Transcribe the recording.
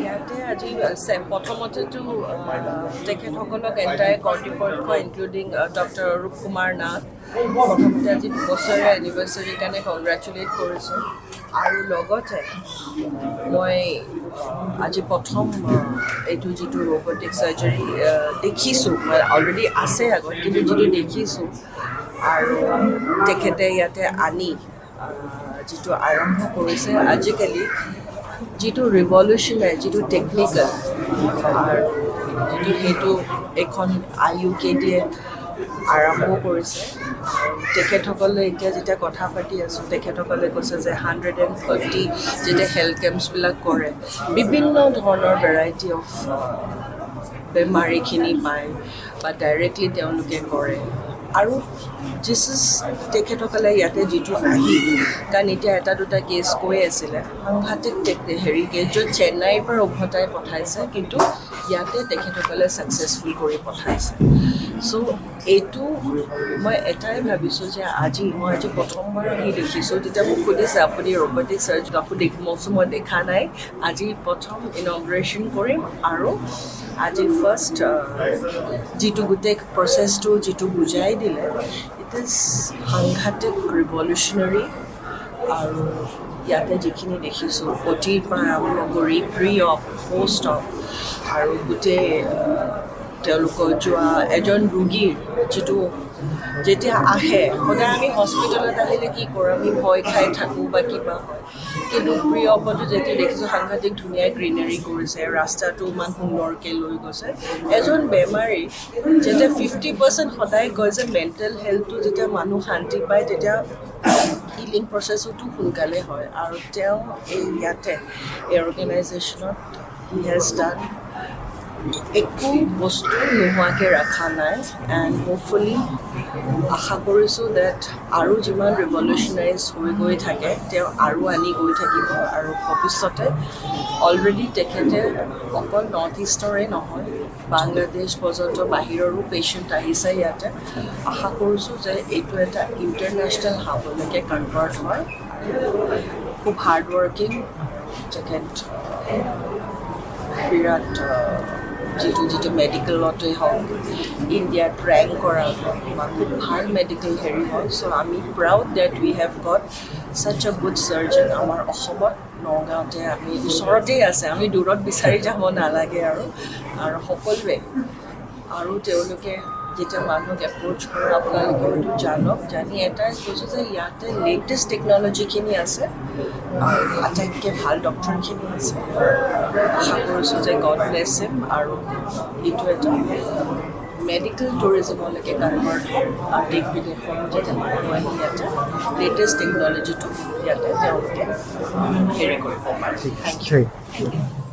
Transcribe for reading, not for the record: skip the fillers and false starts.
ইয়াতে আজি প্ৰথমতেতো তেখেতসকলক এণ্টায়াৰ কৰ্তৃপক্ষ ইনক্লুডিং ডক্টৰ অৰূপ কুমাৰ নাথ প্ৰথমতে আজি 2 বছৰীয়া এনিভাৰ্চাৰীৰ কাৰণে কংগ্ৰেচুলেট কৰিছোঁ আৰু লগতে মই আজি প্ৰথম এইটো যিটো ৰবটিক চাৰ্জাৰী দেখিছোঁ মই অলৰেডি আছে আগত কিন্তু যিটো দেখিছোঁ আৰু তেখেতে ইয়াতে আনি যিটো আৰম্ভ কৰিছে আজিকালি যিটো ৰিভলিউশ্যনাৰী যিটো টেকনিকেল আৰু যিটো সেইটো এখন iUKDয়ে আৰম্ভ কৰিছে তেখেতসকলে এতিয়া যেতিয়া কথা পাতি আছোঁ তেখেতসকলে কৈছে যে 130 যেতিয়া হেল্থ কেম্পছবিলাক কৰে বিভিন্ন ধৰণৰ ভেৰাইটি অফ বেমাৰীখিনি পায় বা ডাইৰেক্টলি তেওঁলোকে কৰে আৰু তেখেতসকলে ইয়াতে যিটো আহি কাৰণ এতিয়া এটা দুটা কেছ কৈ আছিলে সাংঘাতিক কেছ য'ত চেন্নাইৰ পৰা উভতাই পঠাইছে কিন্তু ইয়াতে তেখেতসকলে ছাকচেছফুল কৰি পঠাইছে চ' এইটো মই এটাই ভাবিছোঁ যে মই আজি প্ৰথমবাৰ আহি দেখিছোঁ তেতিয়া মোক সুধিছে আপুনি ৰবটিক চাৰ্জাৰী কাকো মই দেখা নাই আজি প্ৰথম ইনগ্ৰেশ্যন কৰিম আৰু আজি ফাৰ্ষ্ট যিটো গোটেই প্ৰচেছটো যিটো বুজাই দিলে ইট ইজ সাংঘাতিক ৰিভলিউশ্যনাৰী আৰু ইয়াতে যিখিনি দেখিছোঁ অতিৰ পৰা আৰম্ভ কৰি প্ৰি অপ পষ্ট অপ আৰু গোটেই তেওঁলোকৰ যোৱা এজন ৰোগীৰ যিটো যেতিয়া আহে সদায় আমি হস্পিটেলত আহিলে কি কৰোঁ আমি ভয় খাই থাকোঁ বা কিবা হয় কিন্তু প্ৰি অপতো যেতিয়া দেখিছোঁ সাংঘাতিক ধুনীয়া গ্ৰীনাৰী কৰিছে ৰাস্তাটো ইমান সুন্দৰকৈ লৈ গৈছে এজন বেমাৰী যেতিয়া 50% সদায় কয় যে মেণ্টেল হেল্থটো যেতিয়া মানুহ শান্তি পায় তেতিয়া হিলিং প্ৰচেছতো সোনকালে হয় আৰু তেওঁ ইয়াতে এই অৰ্গেনাইজেশ্যনত হি হেজ ডান একো বস্তু নোহোৱাকৈ ৰখা নাই এণ্ড হোপফুলি আশা কৰিছোঁ ডেট আৰু যিমান ৰিভলিউশ্যনাইজ হৈ গৈ থাকে তেওঁ আৰু আনি গৈ থাকিব আৰু ভৱিষ্যতে অলৰেডি তেখেতে অকল নৰ্থ ইষ্টৰে নহয় বাংলাদেশ পৰ্যন্ত বাহিৰৰো পেচেণ্ট আহিছে ইয়াতে আশা কৰিছোঁ যে এইটো এটা ইণ্টাৰনেশ্যনেল হাবলৈকে কনভাৰ্ট হয় খুব হাৰ্ড ৱৰ্কিং তেখেত বিৰাট যিটো মেডিকেলতেই হওক ইণ্ডিয়াত ৰেংক কৰা বা খুব ভাল মেডিকেল হেৰি হয় চ' আমি proud date we have gut ছাচ a good surgeon আমাৰ অসমত নগাঁৱতে আমি ওচৰতেই আছে আমি দূৰত বিচাৰি যাব নালাগে আৰু সকলোৱে আৰু তেওঁলোকে যেতিয়া মানুহক এপ্ৰ'চ কৰে আপোনালোকে হয়তো জানি এটাই কৈছোঁ যে ইয়াতে লেটেষ্ট টেকন'লজিখিনি আছে আৰু আটাইতকৈ ভাল ডক্টৰখিনি আছে আশা কৰিছোঁ যে গড ব্লেছ হিম আৰু এইটো এটা মেডিকেল টুৰিজমলৈকে কনভাৰ্ট হয় আৰু দেশ বিদেশৰো যাতে মানুহ আহি ইয়াতে লেটেষ্ট টেকন'লজিটো ইয়াতে তেওঁলোকে হেৰি কৰিব পাৰে থেংক ইউ